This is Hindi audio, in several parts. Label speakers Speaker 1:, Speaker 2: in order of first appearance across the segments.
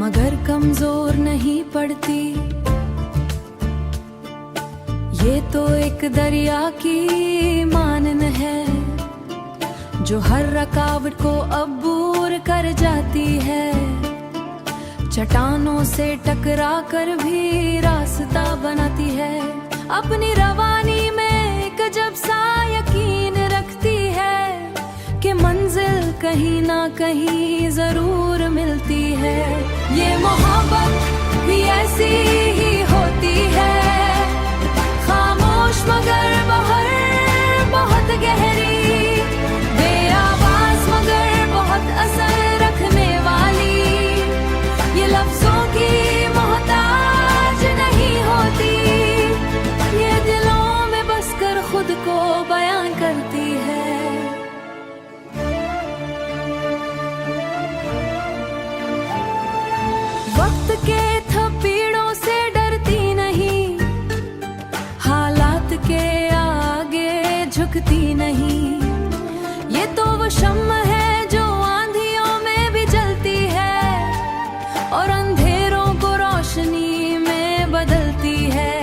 Speaker 1: मगर कमजोर नहीं पड़ती। ये तो एक दरिया की मानन है जो हर रुकावट को अबूर कर जाती है। चट्टानों से टकरा कर भी रास्ता बनाती है। अपनी रवानी में एक अजब सा यकीन रखती है कि मंजिल कहीं ना कहीं जरूर मिलती है। ये मोहब्बत भी ऐसी ही होती है, खामोश मगर बहुत गहरी, बेआवाज मगर बहुत असर रखने वाली। ये लफ्जों की मोहताज नहीं होती, ये दिलों में बसकर खुद को बयान करती है। वक्त के थपीड़ों से डरती नहीं, हालात के आगे झुकती नहीं। ये तो वो शम्म है जो आंधियों में भी जलती है और अंधेरों को रोशनी में बदलती है।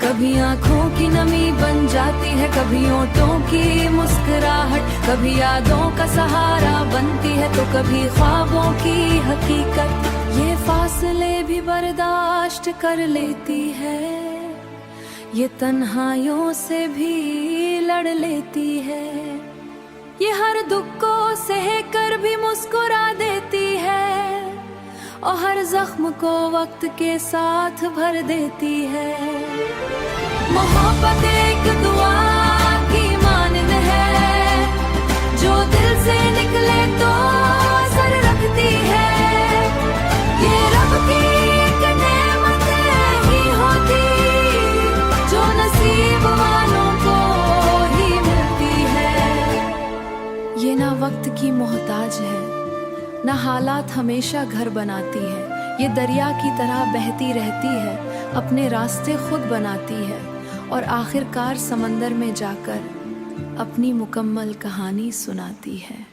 Speaker 1: कभी आंखों की नमी बन जाती है, कभी होठों की मुस्कुराहट, कभी यादों का सहारा बनती है तो कभी ख्वाबों की हकीकत। ये फासले भी बर्दाश्त कर लेती है, ये तन्हाइयों से भी लड़ लेती है। ये हर दुख को सह कर भी मुस्कुरा देती है और हर जख्म को वक्त के साथ भर देती है। मोहब्बत एक दुआ की मानन है जो दिल से निकले तो असर रखती है। ये रब की एक नेमत ही होती जो नसीब वालों को ही मिलती है। ये ना वक्त की मोहताज है, ना हालात हमेशा घर बनाती है। ये दरिया की तरह बहती रहती है, अपने रास्ते खुद बनाती है और आखिरकार समंदर में जाकर अपनी मुकम्मल कहानी सुनाती है।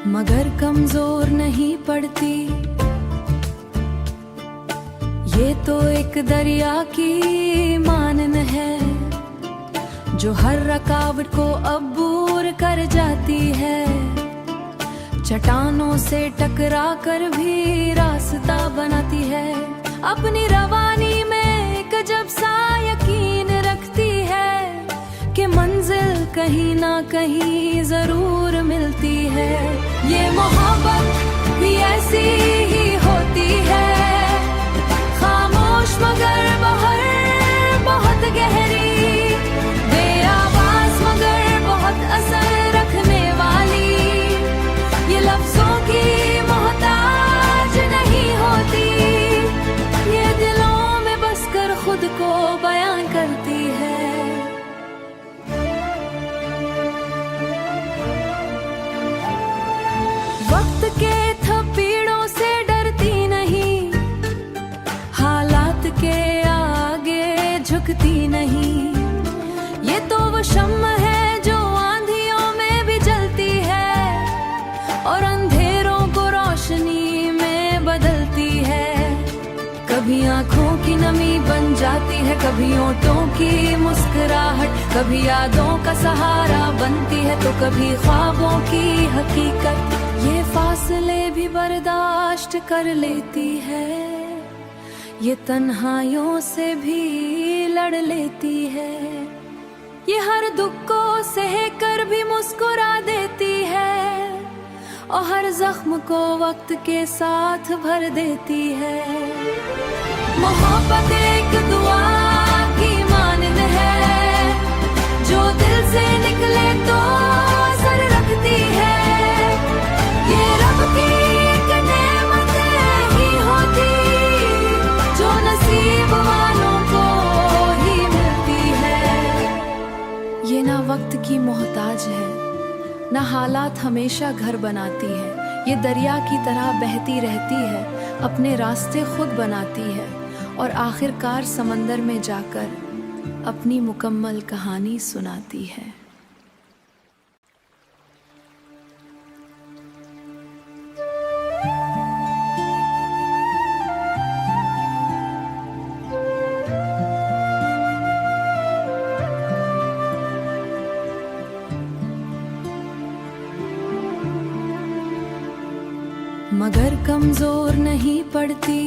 Speaker 1: मगर कमजोर नहीं पड़ती, ये तो एक दरिया की मानन है जो हर रुकावट को अबूर कर जाती है। चट्टानों से टकरा कर भी रास्ता बनाती है। अपनी रवानी में एक अजब सा यकीन रखती है कि मंजिल कहीं ना कहीं जरूर मिलती है। ये मोहब्बत भी ऐसी ही होती है, खामोश मगर बहुत गहरी, बेआवाज मगर बहुत असर रखने वाली। ये लफ्जों की मोहताज नहीं होती, ये दिलों में बसकर खुद को बयान करती है। वक्त के थपीड़ों से डरती नहीं, हालात के आगे झुकती नहीं। ये तो वो शम्म है जो आंधियों में भी जलती है और अंधेरों को रोशनी में बदलती है। कभी आंखों की नमी बन जाती है, कभी होठों की मुस्कुराहट, कभी यादों का सहारा बनती है तो कभी ख्वाबों की हकीकत। ये फासले भी बर्दाश्त कर लेती है, ये तन्हाइयों से भी लड़ लेती है। ये हर दुख को सह कर भी मुस्कुरा देती है और हर जख्म को वक्त के साथ भर देती है। मोहब्बत एक दुआ की मानन है जो दिल से निकले तो असर रखती है। ये रब की एक नेमत ही होती जो नसीब वालों को ही मिलती है। ये ना वक्त की मोहताज है, न हालात हमेशा घर बनाती है, ये दरिया की तरह बहती रहती है, अपने रास्ते खुद बनाती है और आखिरकार समंदर में जाकर अपनी मुकम्मल कहानी सुनाती है। मगर कमजोर नहीं पड़ती,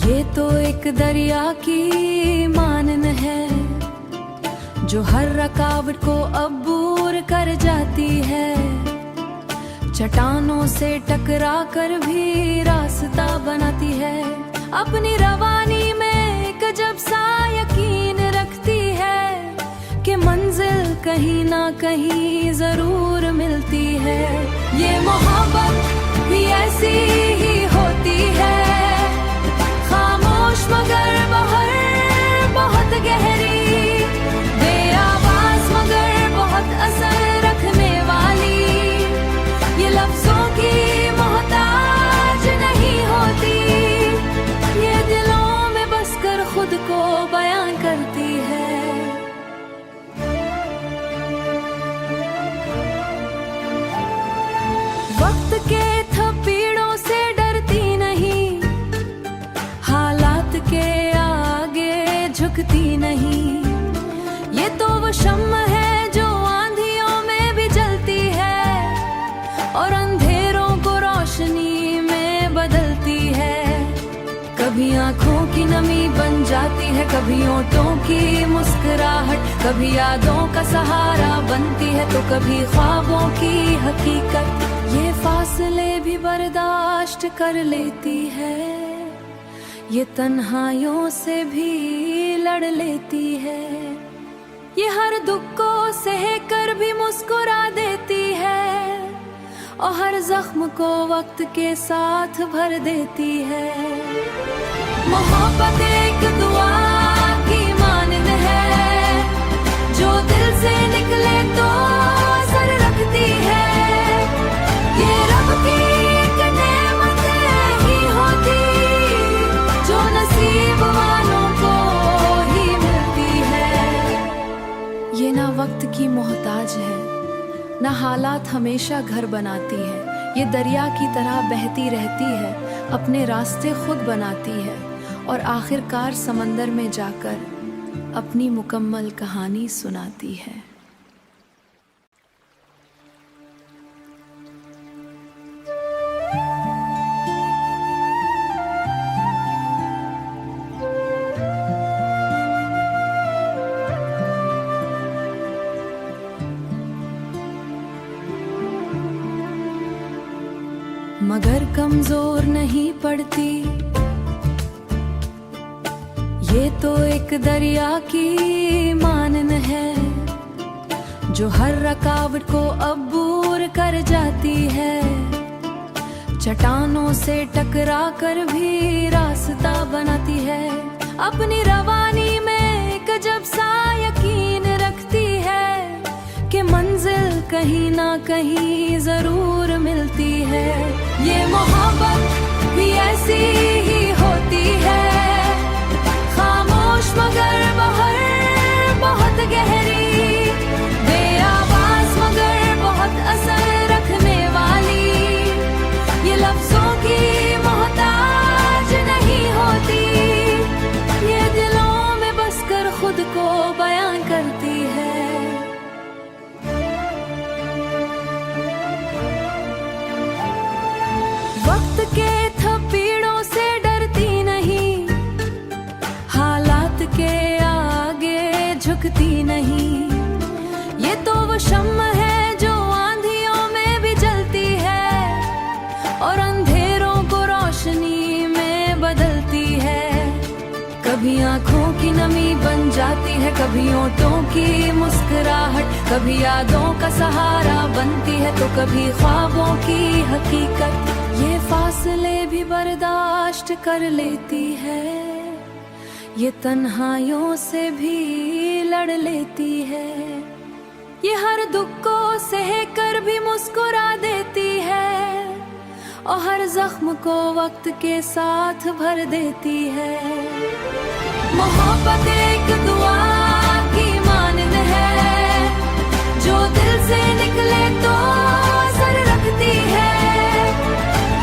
Speaker 1: ये तो एक दरिया की मानन है जो हर रुकावट को अबूर कर जाती है। चट्टानों से टकरा कर भी रास्ता बनाती है, अपनी रवानी में एक अजब सा यकीन रखती है कि मंजिल कहीं ना कहीं जरूर मिलती है। ये मोहब्बत भी ऐसी ही होती है, खामोश मगर बहुत गहरी, बेआवाज मगर बहुत असर रखने वाली। ये लफ्जों की मोहताज नहीं होती, ये दिलों में बसकर खुद को बयान करती है। वक्त के थपीड़ों से डरती नहीं, हालात के आगे झुकती नहीं। ये तो वो शम्म है जो आंधियों में भी जलती है और अंधेरों को रोशनी में बदलती है। कभी आंखों की नमी बन जाती है, कभी होठों की मुस्कुराहट, कभी यादों का सहारा बनती है तो कभी ख्वाबों की हकीकत। ये फासले भी बर्दाश्त कर लेती है, ये तन्हाइयों से भी लड़ लेती है। ये हर दुख को सह कर भी मुस्कुरा देती है और हर जख्म को वक्त के साथ भर देती है। मोहब्बत एक दुआ की मानन है जो दिल से निकले तो असर रखती है। ये रब की एक नेमत ही होती जो नसीब वालों को ही मिलती है। ये ना वक्त की मोहताज है, ना हालात हमेशा घर बनाती है, ये दरिया की तरह बहती रहती है, अपने रास्ते खुद बनाती है और आखिरकार समंदर में जाकर अपनी मुकम्मल कहानी सुनाती है। मगर कमजोर नहीं पड़ती, ये तो एक दरिया की मानन है जो हर रुकावट को अबूर कर जाती है। चट्टानों से टकरा कर भी रास्ता बनाती है, अपनी रवानी में एक अजब सा यकीन रखती है कि मंजिल कहीं ना कहीं जरूर मिलती है। ये मोहब्बत भी ऐसी ही होती है, खामोश मगर बहुत गहरी, बेआवाज मगर बहुत असर रखने वाली। ये लफ्जों की मोहताज नहीं होती, ये दिलों में बसकर खुद को बयान करती है। वक्त के थपीड़ों से डरती नहीं, हालात के आगे झुकती नहीं। ये तो वो शम्म है जो आंधियों में भी जलती है और अंधेरों को रोशनी में बदलती है। कभी आंखों की नमी बन जाती है, कभी होठों की मुस्कुराहट, कभी यादों का सहारा बनती है तो कभी ख्वाबों की हकीकत। ये फासले भी बर्दाश्त कर लेती है, ये तन्हाइयों से भी लड़ लेती है। ये हर दुख को सह कर भी मुस्कुरा देती है और हर जख्म को वक्त के साथ भर देती है। मोहब्बत एक दुआ की मानन है, जो दिल से निकले तो असर रखती है।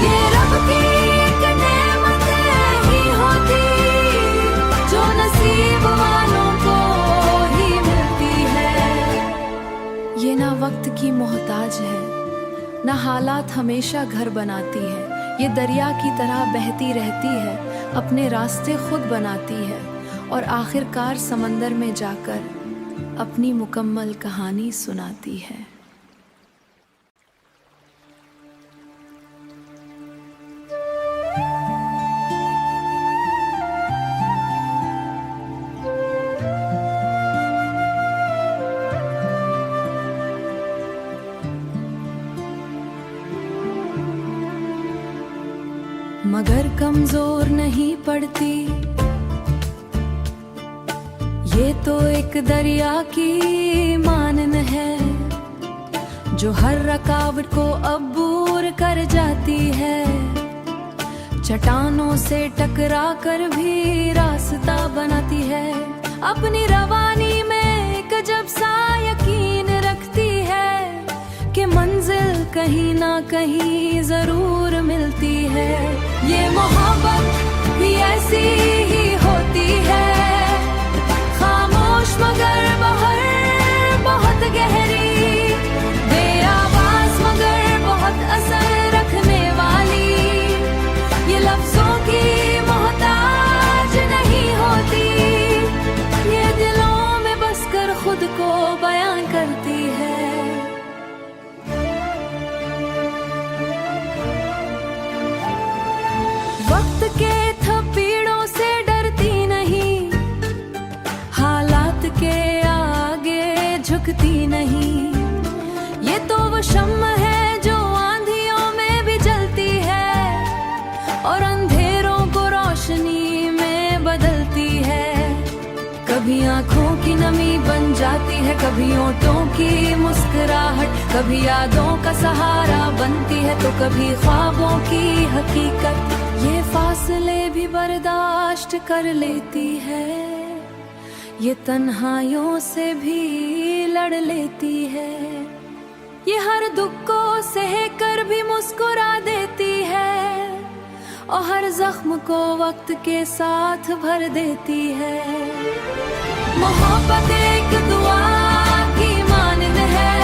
Speaker 1: ये रब की एक नेमत ही होती, जो नसीब वालों को ही मिलती है। ये ना वक्त की मोहताज है, ना हालात हमेशा घर बनाती है। ये दरिया की तरह बहती रहती है, अपने रास्ते खुद बनाती है और आखिरकार समंदर में जाकर अपनी मुकम्मल कहानी सुनाती है। मगर कमजोर नहीं पड़ती, ये तो एक दरिया की मानन है, जो हर रुकावट को अबूर कर जाती है। चट्टानों से टकरा कर भी रास्ता बनाती है, अपनी रवानी में एक अजब सा यकीन रखती है कि मंजिल कहीं ना कहीं जरूर मिलती है। ये मोहब्बत भी ऐसी ही होती है, खामोश मगर बहर बहुत गहरी, बेआवाज मगर बहुत असर रखने वाली। ये लफ्जों की मोहताज नहीं होती, ये दिलों में बसकर खुद को बयान करती है। वक्त के थपीड़ों से डरती नहीं, हालात के आगे झुकती नहीं। ये तो वो शम्म है जो आंधियों में भी जलती है और अंधेरों को रोशनी में बदलती है। कभी आंखों की नमी बन जाती है, कभी होठों की मुस्कुराहट, कभी यादों का सहारा बनती है तो कभी ख्वाबों की हकीकत। ये फासले भी बर्दाश्त कर लेती है, ये तन्हाइयों से भी लड़ लेती है। ये हर दुख को सह कर भी मुस्कुरा देती है और हर जख्म को वक्त के साथ भर देती है। मोहब्बत एक दुआ की मानन है,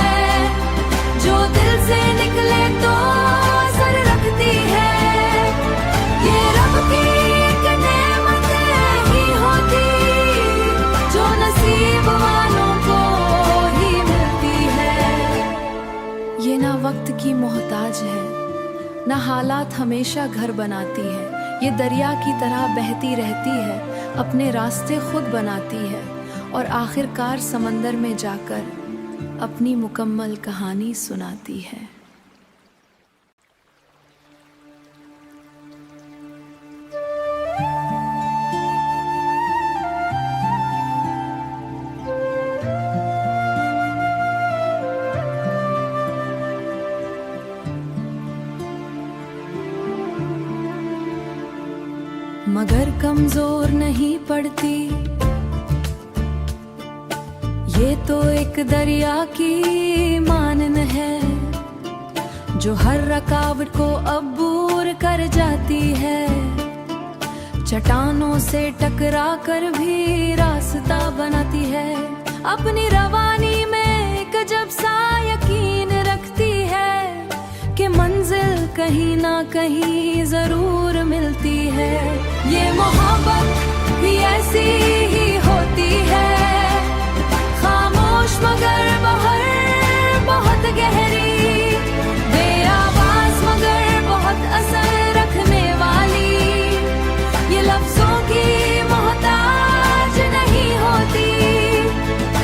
Speaker 1: जो दिल से निकले तो असर रखती है। ये रब की एक नेमत ही होती, जो नसीब वालों को ही मिलती है। ये ना वक्त की मोहताज है, ना हालात हमेशा घर बनाती है। ये दरिया की तरह बहती रहती है, अपने रास्ते खुद बनाती है और आखिरकार समंदर में जाकर अपनी मुकम्मल कहानी सुनाती है। मगर कमजोर नहीं पड़ती, ये तो एक दरिया की मानन है, जो हर रुकावट को अबूर कर जाती है। चट्टानों से टकरा कर भी रास्ता बनाती है, अपनी रवानी में एक अजब सा यकीन रखती है कि मंजिल कहीं ना कहीं जरूर मिलती है। ये मोहब्बत भी ऐसी ही होती है, खामोश मगर बहर बहुत गहरी, बेआवाज मगर बहुत असर रखने वाली। ये लफ्जों की मोहताज नहीं होती,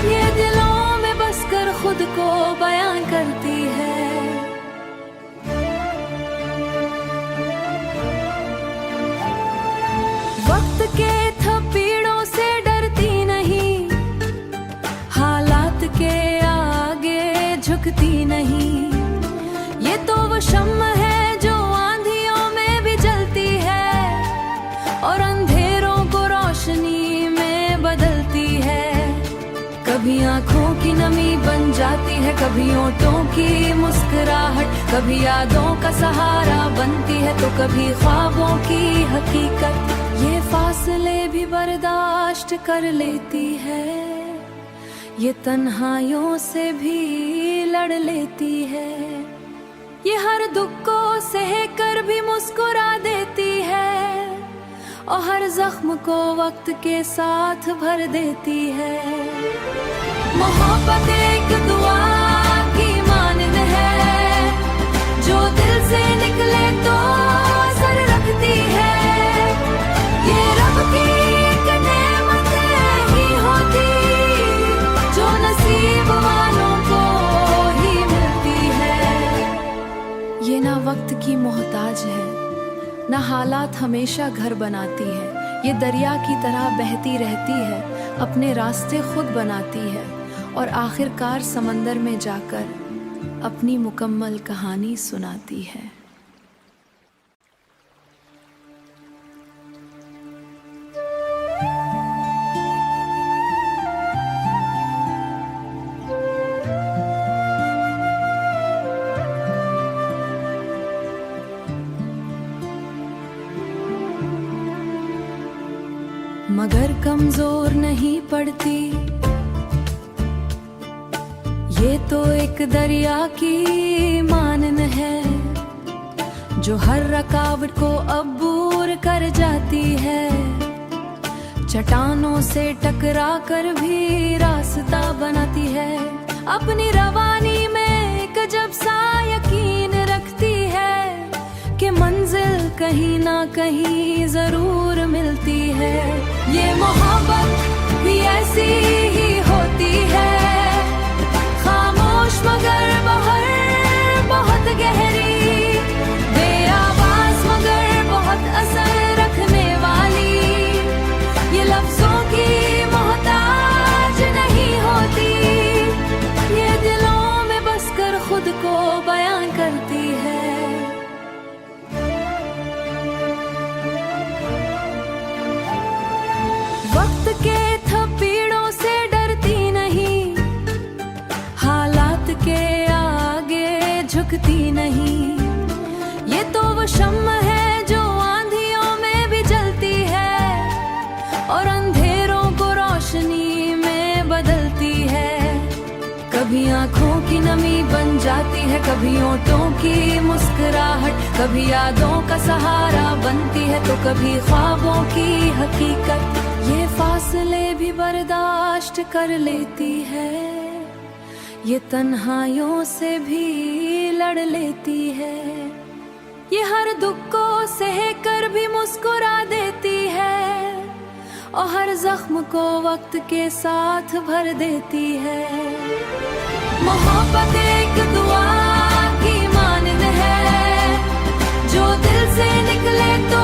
Speaker 1: ये दिलों में बसकर खुद को बयान करती है। वक्त के थपीड़ों से कभी आंखों की नमी बन जाती है, कभी होठों की मुस्कुराहट, कभी यादों का सहारा बनती है तो कभी ख्वाबों की हकीकत। ये फासले भी बर्दाश्त कर लेती है, ये तन्हाइयों से भी लड़ लेती है, ये हर दुख को सह कर भी मुस्कुरा देती है और हर जख्म को वक्त के साथ भर देती है। मोहब्बत एक दुआ की मानंद है, जो दिल से निकले तो असर रखती है। ये रब की एक नेमत ही होती, जो नसीब वालों को ही मिलती है। ये ना वक्त की मोहताज है, ना हालात हमेशा घर बनाती है, ये दरिया की तरह बहती रहती है, अपने रास्ते खुद बनाती है और आखिरकार समंदर में जाकर अपनी मुकम्मल कहानी सुनाती है। मगर कमजोर नहीं पड़ती, ये तो एक दरिया की मानन है, जो हर रुकावट को अबूर कर जाती है। चट्टानों से टकरा कर भी रास्ता बनाती है, अपनी रवानी में एक अजब सा यकीन रखती है कि मंजिल कहीं ना कहीं जरूर मिलती है। ये मोहब्बत भी ऐसी ही होती है, खामोश मगर बहर बहुत गहरी, बेआवाज मगर बहुत असर रखने वाली। ये लफ्जों की मोहताज नहीं होती, ये दिलों में बसकर खुद को बयान करती है। वक्त के थपेड़ों से डरती नहीं, हालात के आगे झुकती नहीं। ये तो वो शम्म है जो आंधियों में भी जलती है और अंधेरों को रोशनी में बदलती है। कभी आंखों की नमी बन जाती है, कभी होठों की मुस्कुराहट, कभी यादों का सहारा बनती है तो कभी ख्वाबों की हकीकत। ये फासले भी बर्दाश्त कर लेती है, ये तन्हाइयों से भी लड़ लेती है, ये हर दुख को सह कर भी मुस्कुरा देती है और हर जख्म को वक्त के साथ भर देती है। मोहब्बत एक दुआ की मानंद है, जो दिल से निकले तो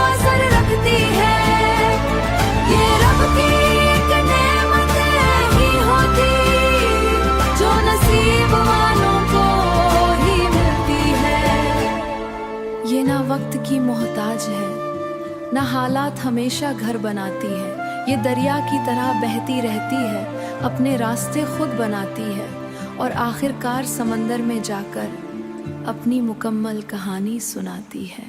Speaker 1: असर रखती है। ये रब की एक नेमत ही होती, जो नसीब वालों को ही मिलती है। ये ना वक्त की मोहताज है, ना हालात हमेशा घर बनाती है, ये दरिया की तरह बहती रहती है, अपने रास्ते खुद बनाती है और आखिरकार समंदर में जाकर अपनी मुकम्मल कहानी सुनाती है।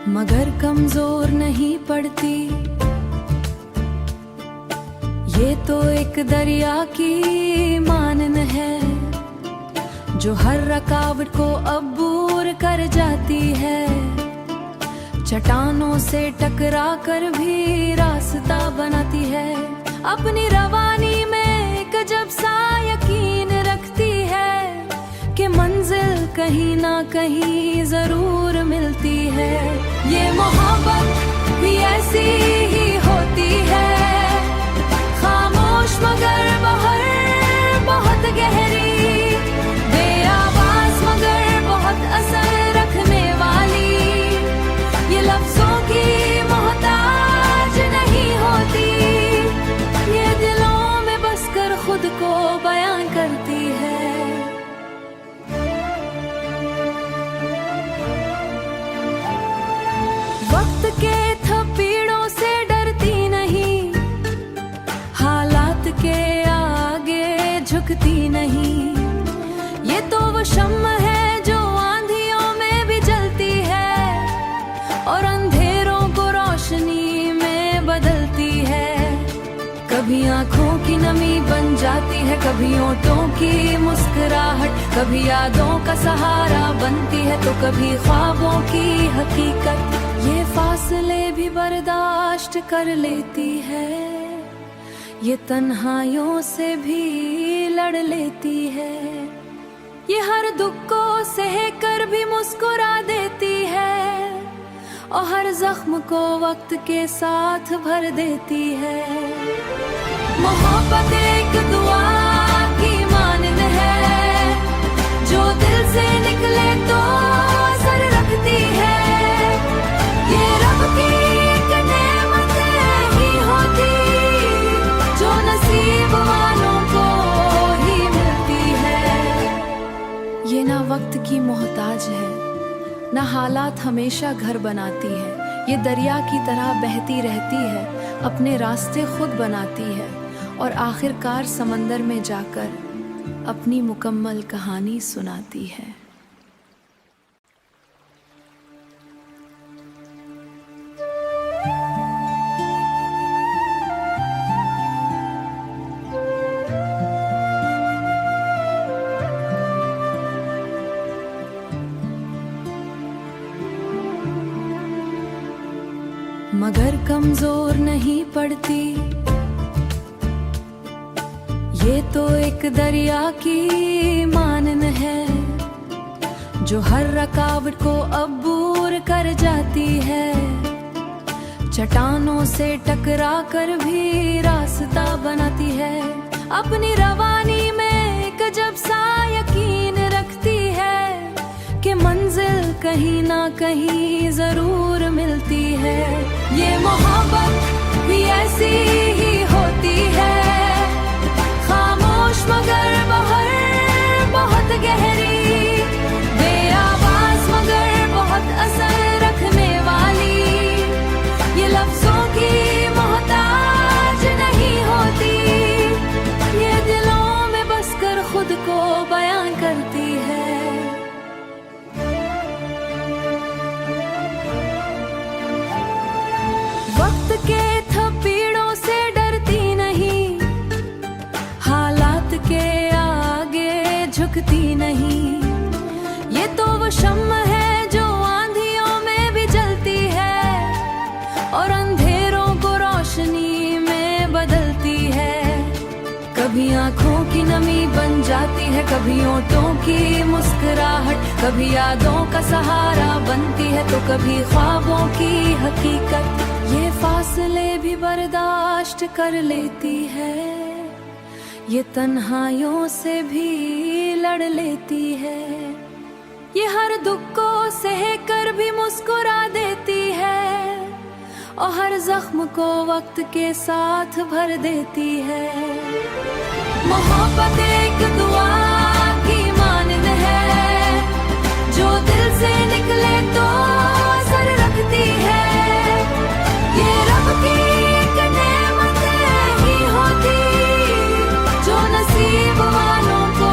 Speaker 1: मगर कमजोर नहीं पड़ती, ये तो एक दरिया की मानन है, जो हर रुकावट को अबूर कर जाती है। चट्टानों से टकरा कर भी रास्ता बनाती है, अपनी रवानी में एक अजब सा यकीन रखती है कि मंजिल कहीं ना कहीं जरूर मिलती है। ये मोहब्बत भी ऐसी ही होती है, खामोश मगर बहर बहुत गहरी, बेआवाज मगर बहुत असर रखने वाली। ये लफ्जों की मोहताज कभी आंखों की नमी बन जाती है, कभी होठों की मुस्कुराहट, कभी यादों का सहारा बनती है तो कभी ख्वाबों की हकीकत। ये फासले भी बर्दाश्त कर लेती है, ये तन्हाइयों से भी लड़ लेती है, ये हर दुख को सह कर भी मुस्कुरा देती है और हर जख्म को वक्त के साथ भर देती है। मोहब्बत एक दुआ की मानद है, जो दिल से निकले तो असर रखती है। ये रब की एक नेमत ही होती, जो नसीब वालों को ही मिलती है। ये ना वक्त की मोहताज है, ना हालात हमेशा घर बनाती है, ये दरिया की तरह बहती रहती है, अपने रास्ते खुद बनाती है और आखिरकार समंदर में जाकर अपनी मुकम्मल कहानी सुनाती है। मगर कमजोर नहीं पड़ती, ये तो एक दरिया की मानन है, जो हर रुकावट को अबूर कर जाती है। चट्टानों से टकरा कर भी रास्ता बनाती है, अपनी रवानी में एक अजब सा यकीन रखती है कि मंजिल कहीं ना कहीं जरूर मिलती है। ये मोहब्बत भी ऐसी ही होती है, खामोश मगर बहुत गहरी, बेआवाज मगर बहुत असर रखने वाली। ये लफ्जों की मोहताज नहीं होती, ये दिलों में बसकर खुद को बयान करती है। वक्त के थपीड़ों से डरती नहीं, हालात के आगे झुकती नहीं। ये तो वो शम्म है जो आंधियों में भी जलती है और अंधेरों को रोशनी में बदलती है। कभी आंखों की नमी बन जाती है, कभी होठों की मुस्कुराहट, कभी यादों का सहारा बनती है तो कभी ख्वाबों की हकीकत। ये फासले भी बर्दाश्त कर लेती है, ये तन्हाइयों से भी लड़ लेती है, ये हर दुख को सह कर भी मुस्कुरा देती है और हर जख्म को वक्त के साथ भर देती है। मोहब्बत एक दुआ की मानद है, जो दिल से निकले तो असर रखती है। ये रब की एक नेमत ही होती, जो नसीब वालों को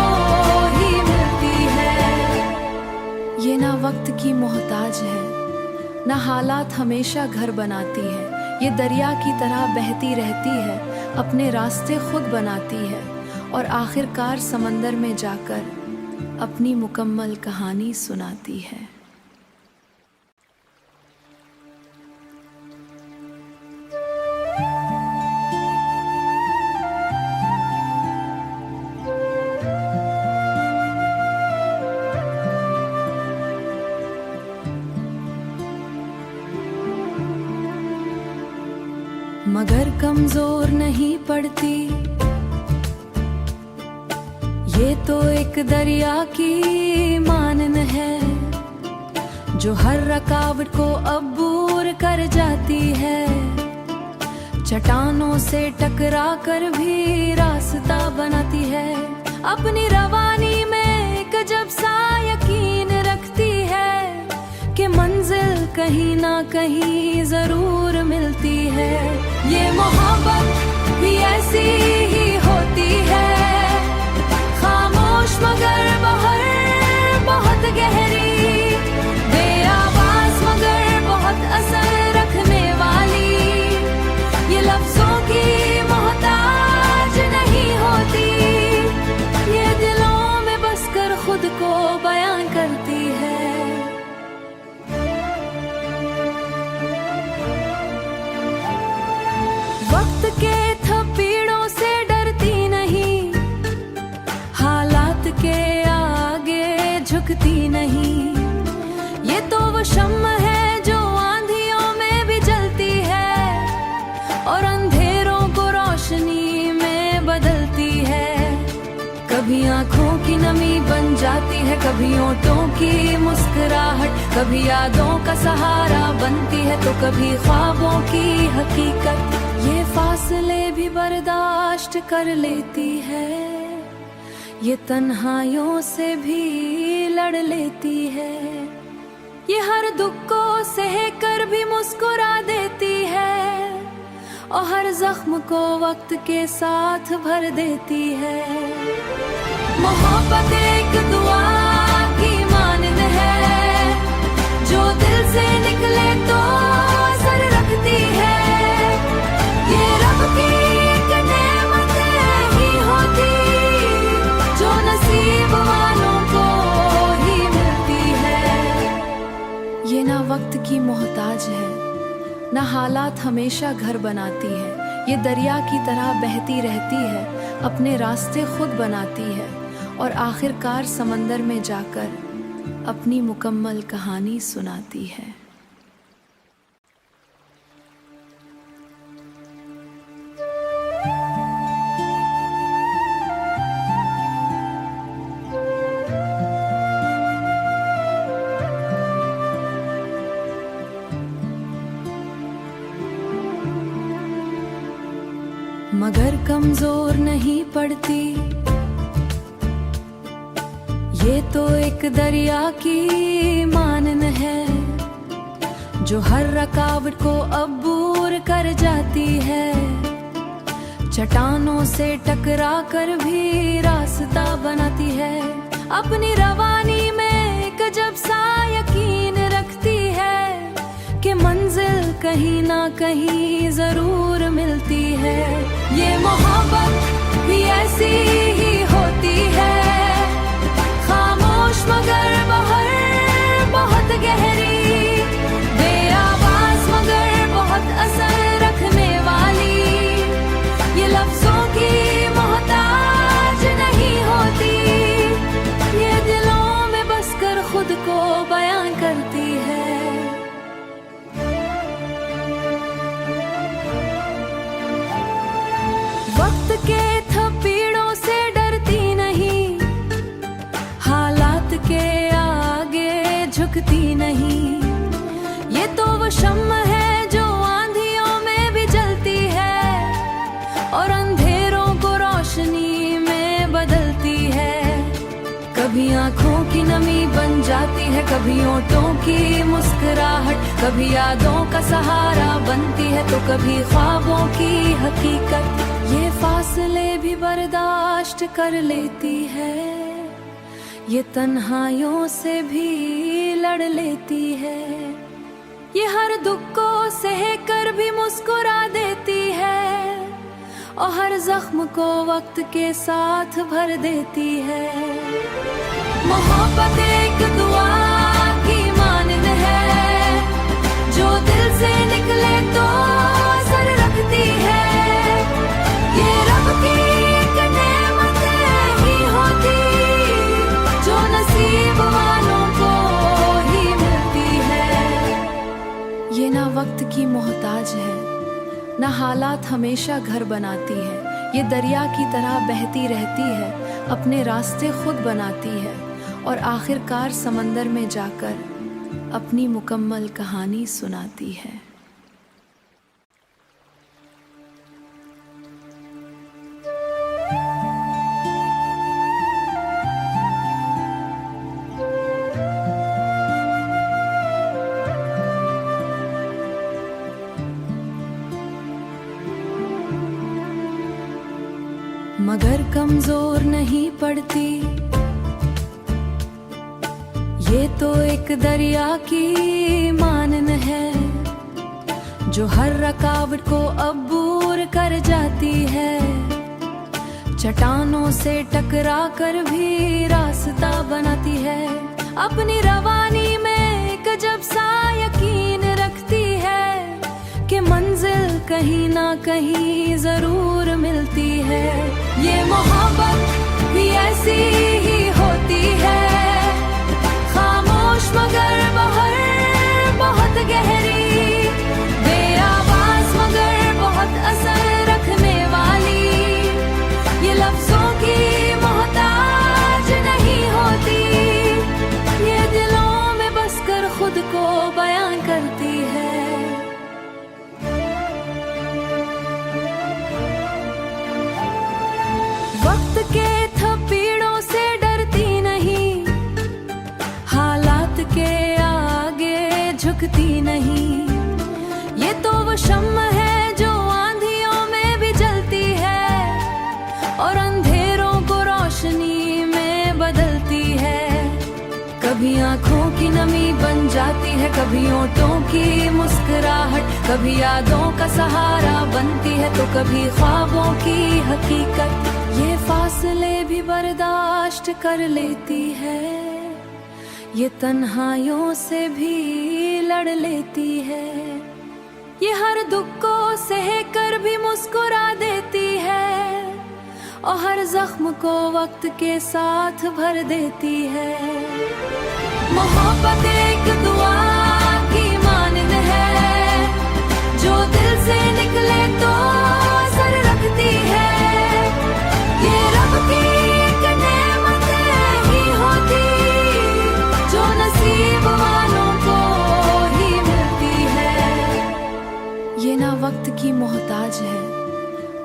Speaker 1: ही मिलती है। ये ना वक्त की मोहताज है, ना हालात हमेशा घर बनाती है, ये दरिया की तरह बहती रहती है, अपने रास्ते खुद बनाती है और आखिरकार समंदर में जाकर अपनी मुकम्मल कहानी सुनाती है। मगर कमजोर नहीं पड़ती, ये तो एक दरिया की मानन है, जो हर रुकावट को अबूर कर जाती है। चट्टानों से टकरा कर भी रास्ता बनाती है, अपनी रवानी में एक अजब सा यकीन रखती है कि मंजिल कहीं ना कहीं जरूर मिलती है। ये मोहब्बत भी ऐसी ही होती है, खामोश मगर बहुत गहरी, बेआवाज मगर बहुत असर रखने वाली। ये लफ्जों की मोहताज कभी आंखों की नमी बन जाती है, कभी होठों की मुस्कुराहट, कभी यादों का सहारा बनती है तो कभी ख्वाबों की हकीकत। ये फासले भी बर्दाश्त कर लेती है, ये तन्हाइयों से भी लड़ लेती है, ये हर दुख को सह कर भी मुस्कुरा देती है और हर जख्म को वक्त के साथ भर देती है। मोहब्बत एक दुआ की मानद है, जो दिल से निकले तो असर रखती है। ये रब की एक नेमत ही होती, जो नसीब वालों को ही मिलती है। ये ना वक्त की मोहताज है, ना हालात हमेशा घर बनाती है, ये दरिया की तरह बहती रहती है, अपने रास्ते खुद बनाती है और आखिरकार समंदर में जाकर अपनी मुकम्मल कहानी सुनाती है। मगर कमजोर नहीं पड़ती, ये तो एक दरिया की मानन है, जो हर रुकावट को अबूर कर जाती है। चट्टानों से टकरा कर भी रास्ता बनाती है, अपनी रवानी में एक अजब सा यकीन रखती है कि मंजिल कहीं ना कहीं जरूर मिलती है। ये मोहब्बत भी ऐसी ही होती है, खामोश मगर बहुत गहरी, बेआवाज मगर बहुत असर रखने वाली। ये लफ्जों की मोहताज नहीं होती, ये दिलों में बसकर खुद को बयान करती है। वक्त के थपीड़ों से डरती नहीं, हालात के आगे झुकती नहीं। ये तो वो शम्म है जो आंधियों में भी जलती है और अंधेरों को रोशनी में बदलती है। कभी आंखों की नमी बन जाती है, कभी होठों की मुस्कुराहट, कभी यादों का सहारा बनती है तो कभी ख्वाबों की हकीकत। ये फासले भी बर्दाश्त कर लेती है, ये तन्हाइयों से भी लड़ लेती है, ये हर दुख को सह कर भी मुस्कुरा देती है और हर जख्म को वक्त के साथ भर देती है। मोहब्बत एक दुआ की मानद है, जो दिल से निकले तो असर रखती है। ये रब की एक नेमत ही होती, जो नसीब वालों को ही मिलती है। ये ना वक्त की मोहताज है, ना हालात हमेशा घर बनाती है, ये दरिया की तरह बहती रहती है, अपने रास्ते खुद बनाती है और आखिरकार समंदर में जाकर अपनी मुकम्मल कहानी सुनाती है। मगर कमजोर नहीं पड़ती, ये तो एक दरिया की मानन है, जो हर रुकावट को अबूर कर जाती है। चट्टानों से टकरा कर भी रास्ता बनाती है, अपनी रवानी में एक अजब सा यकीन रखती है कि मंजिल कहीं ना कहीं जरूर मिलती है। ये मोहब्बत भी ऐसी ही होती है, खामोश मगर बहुत गहरी, बेआवाज मगर बहुत असर रखने वाली। ये लफ्जों की मोहताज कभी आंखों की नमी बन जाती है, कभी होठों की मुस्कुराहट, कभी यादों का सहारा बनती है तो कभी ख्वाबों की हकीकत। ये फासले भी बर्दाश्त कर लेती है, ये तन्हाइयों से भी लड़ लेती है, ये हर दुख को सह कर भी मुस्कुरा देती है और हर जख्म को वक्त के साथ भर देती है। मोहब्बत एक दुआ की मानद है, जो दिल से निकले तो असर रखती है। ये रब की एक नेमत ही होती, जो नसीब वालों को ही मिलती है। ये ना वक्त की मोहताज है,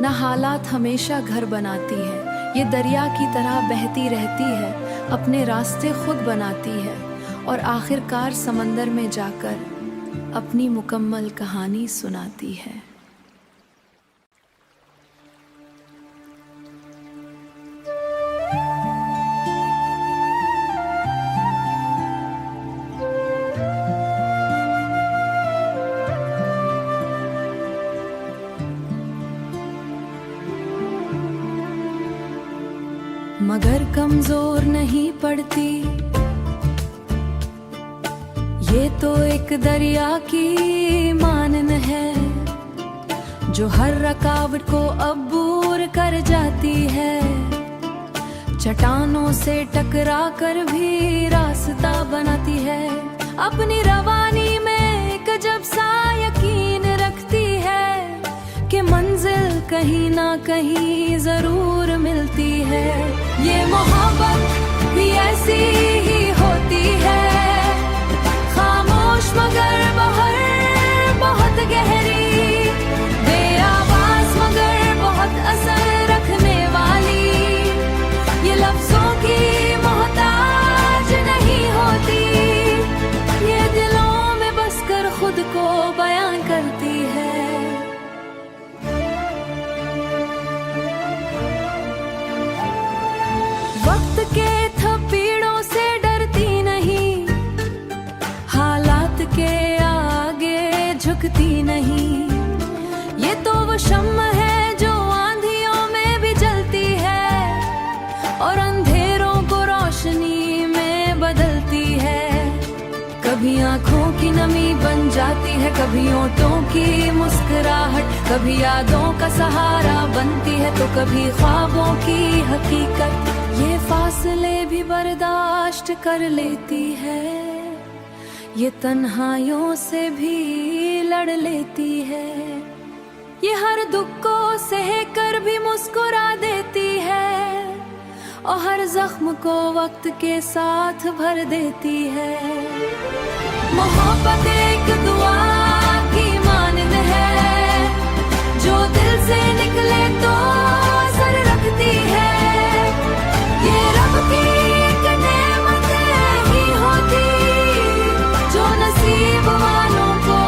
Speaker 1: ना हालात हमेशा घर बनाती है, ये दरिया की तरह बहती रहती है, अपने रास्ते खुद बनाती है और आखिरकार समंदर में जाकर अपनी मुकम्मल कहानी सुनाती है। मगर कमजोर नहीं पड़ती, ये तो एक दरिया की मानन है, जो हर रुकावट को अबूर कर जाती है। चट्टानों से टकरा कर भी रास्ता बनाती है, अपनी रवानी में एक अजब सा यकीन रखती है कि मंजिल कहीं ना कहीं जरूर मिलती है। ये मोहब्बत भी ऐसी ही होती है, खामोश मगर बहर बहुत गहरी, बेआवाज मगर बहुत असर रखने वाली। ये लफ्जों की मोहताज नहीं होती, ये दिलों में बसकर खुद को बयान करती है। वक्त के थपीड़ों से डरती नहीं, हालात के आगे झुकती नहीं। ये तो वो शम्म है जो आंधियों में भी जलती है और अंधेरों को रोशनी में बदलती है। कभी आंखों की नमी बन जाती है, कभी होठों की मुस्कुराहट, कभी यादों का सहारा बनती है तो कभी ख्वाबों की हकीकत। ये फासले भी बर्दाश्त कर लेती है, ये तन्हाइयों से भी लड़ लेती है, ये हर दुख को सह कर भी मुस्कुरा देती है और हर जख्म को वक्त के साथ भर देती है। मोहब्बत एक दुआ की मानद है, जो दिल से निकले तो असर रखती है। ये रब की एक नेमत ही होती, जो नसीब वालों को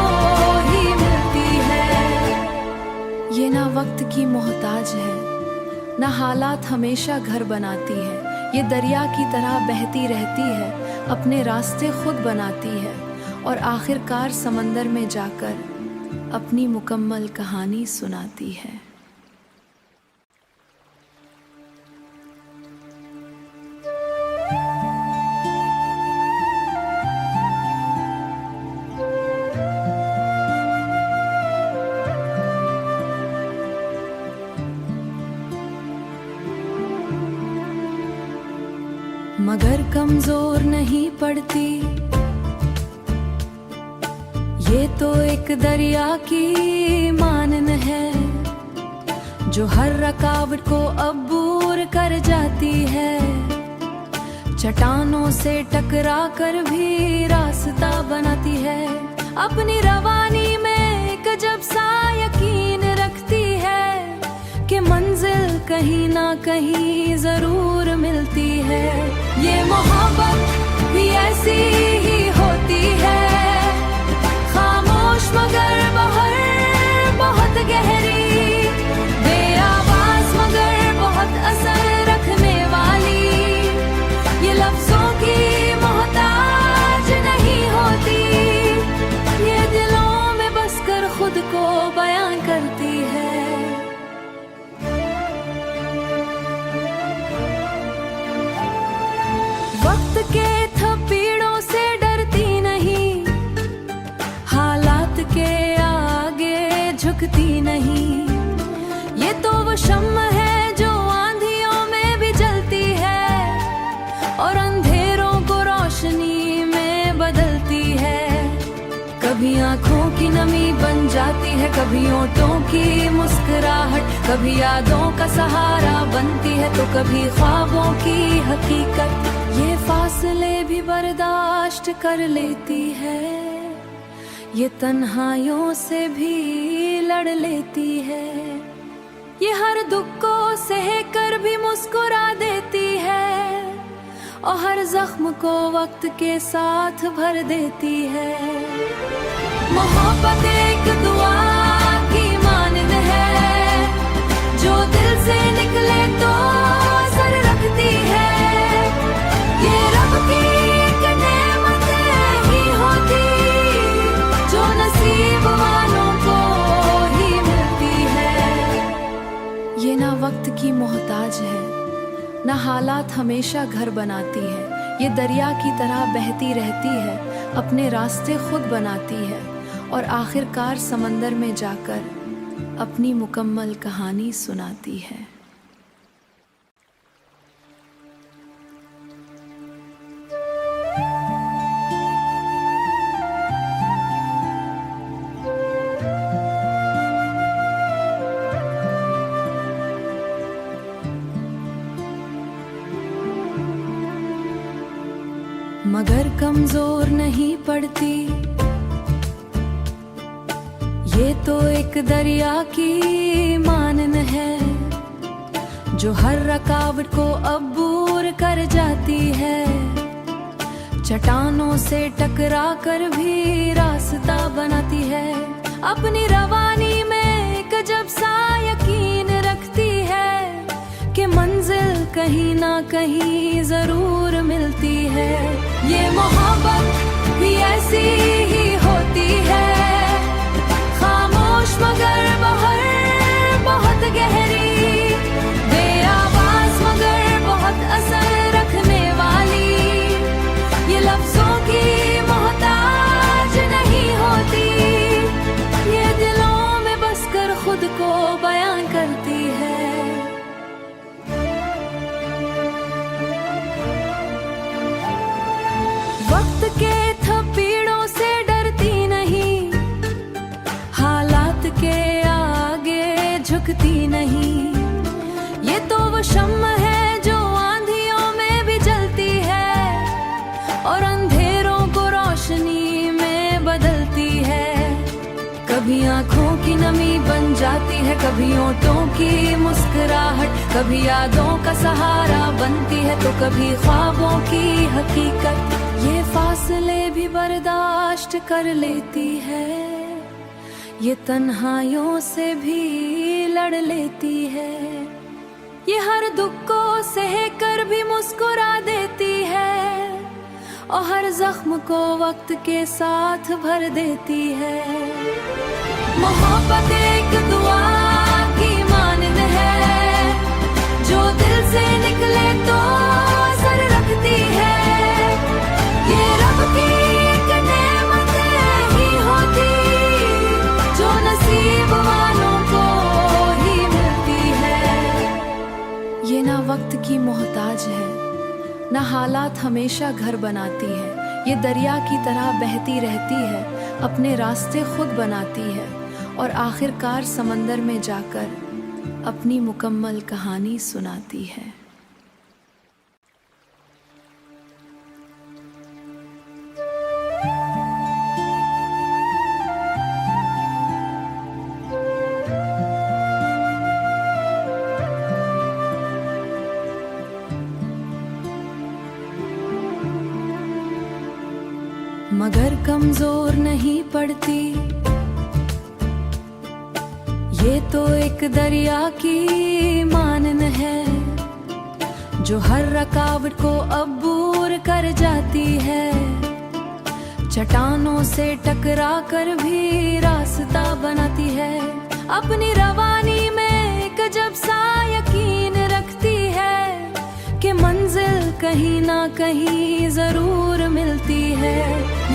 Speaker 1: ही मिलती है। ये ना वक्त की मोहताज है, ना हालात हमेशा घर बनाती है, ये दरिया की तरह बहती रहती है, अपने रास्ते खुद बनाती है और आखिरकार समंदर में जाकर अपनी मुकम्मल कहानी सुनाती है। मगर कमजोर नहीं पड़ती, ये तो एक दरिया की मानन है, जो हर रुकावट को अबूर कर जाती है। चट्टानों से टकरा कर भी रास्ता बनाती है, अपनी रवानी में एक अजब सा यकीन रखती है कि मंजिल कहीं ना कहीं जरूर मिलती है। ये मोहब्बत भी ऐसी ही होती है, खामोश मगर बहर बहुत गहरी, बेआवाज मगर बहुत असर रखने वाली। ये लफ्जों की मोहताज झुकती नहीं। ये तो वो शम्म है जो आंधियों में भी जलती है और अंधेरों को रोशनी में बदलती है। कभी आंखों की नमी बन जाती है, कभी होठों की मुस्कुराहट, कभी यादों का सहारा बनती है तो कभी ख्वाबों की हकीकत। ये फासले भी बर्दाश्त कर लेती है, ये तन्हाइयों से भी लड़ लेती है। ये हर दुख को सह कर भी मुस्कुरा देती है और हर जख्म को वक्त के साथ भर देती है। मोहब्बत एक दुआ की मानद है, जो दिल से निकले तो असर रखती है। ये रब की एक नेमत ही होती जो नसीब वालों को ही मिलती है। ये ना वक्त की मोहताज है, ना हालात हमेशा घर बनाती है। ये दरिया की तरह बहती रहती है, अपने रास्ते खुद बनाती है और आखिरकार समंदर में जाकर अपनी मुकम्मल कहानी सुनाती है। मगर कमजोर नहीं पड़ती, ये तो एक दरिया की मानन है जो हर रुकावट को अबूर कर जाती है। चट्टानों से टकरा कर भी रास्ता बनाती है, अपनी रवानी में एक अजब सा यकीन रखती है कि मंजिल कहीं ना कहीं जरूर मिलती है। ये मोहब्बत भी ऐसी ही होती है, खामोश मगर बहर बहुत गहरी, बेआवाज मगर बहुत असर रखने वाली। ये लफ्जों की मोहताज नहीं होती, ये दिलों में बसकर खुद को बयान करती है। वक्त के थपेड़ों से डरती नहीं, हालात के आगे झुकती नहीं। ये तो वो शम्म है जो आंधियों में भी जलती है और अंधेरों को रोशनी में बदलती है। कभी आंखों की नमी बन जाती है, कभी होठों की मुस्कुराहट, कभी यादों का सहारा बनती है तो कभी ख्वाबों की हकीकत। ये फासले भी बर्दाश्त कर लेती है, ये तन्हाइयों से भी लड़ लेती है। ये हर दुख को सह कर भी मुस्कुरा देती है और हर जख्म को वक्त के साथ भर देती है। मोहब्बत एक दुआ की मानद है, जो दिल से निकले तो असर रखती है। ये रब की एक नेमत ही होती जो नसीब वालों को ही मिलती है। ये ना वक्त की मोहताज है, ना हालात हमेशा घर बनाती है। ये दरिया की तरह बहती रहती है, अपने रास्ते खुद बनाती है और आखिरकार समंदर में जाकर अपनी मुकम्मल कहानी सुनाती है। मगर कमजोर नहीं पड़ती, ये तो एक दरिया की मानन है जो हर रुकावट को अबूर कर जाती है। चट्टानों से टकरा कर भी रास्ता बनाती है, अपनी रवानी में एक अजब सा यकीन रखती है कि मंजिल कहीं ना कहीं जरूर मिलती है।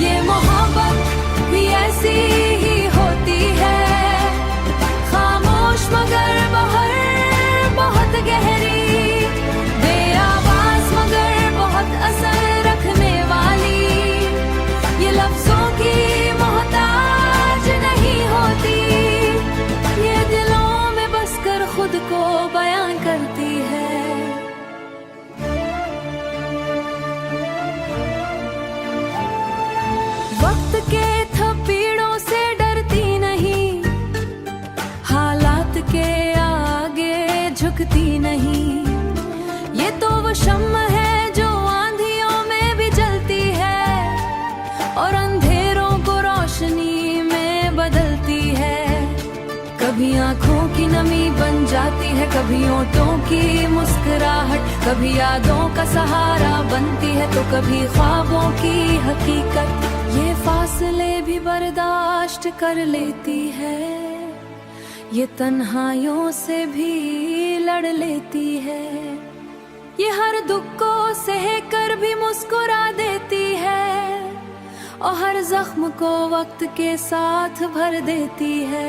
Speaker 1: ये मोहब्बत भी ऐसी ही होती है, झुकती नहीं। ये तो वो शम्म है जो आंधियों में भी जलती है और अंधेरों को रोशनी में बदलती है। कभी आंखों की नमी बन जाती है, कभी होठों की मुस्कुराहट, कभी यादों का सहारा बनती है तो कभी ख्वाबों की हकीकत। ये फासले भी बर्दाश्त कर लेती है, ये तन्हाइयों से भी लड़ लेती है। ये हर दुख को सह कर भी मुस्कुरा देती है और हर जख्म को वक्त के साथ भर देती है।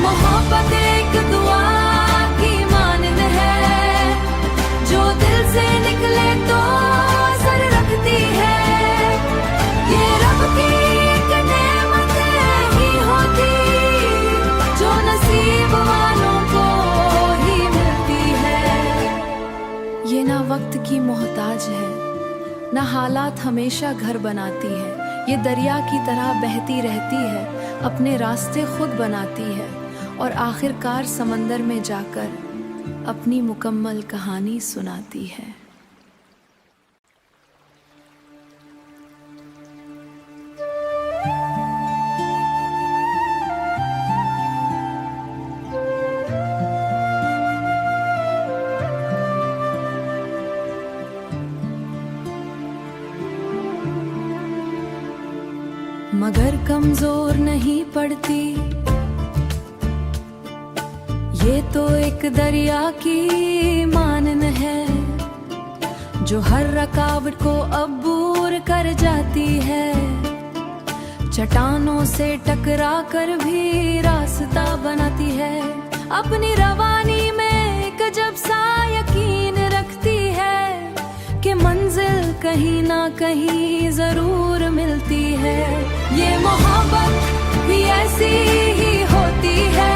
Speaker 1: मोहब्बत एक दुआ की मानद है, जो दिल से निकले तो असर रखती है। ये रब की एक नेमत ही होती, जो नसीब वालों को ही मिलती है। ये ना वक्त की मोहताज है, ना हालात हमेशा घर बनाती है। ये दरिया की तरह बहती रहती है, अपने रास्ते खुद बनाती है और आखिरकार समंदर में जाकर अपनी मुकम्मल कहानी सुनाती है। मगर कमजोर नहीं पड़ती, ये तो एक दरिया की मानन है, जो हर रुकावट को अबूर कर जाती है। चट्टानों से टकरा कर भी रास्ता बनाती है, अपनी रवानी में एक अजब सा यकीन रखती है कि मंजिल कहीं ना कहीं जरूर मिलती है। ये मोहब्बत भी ऐसी ही होती है,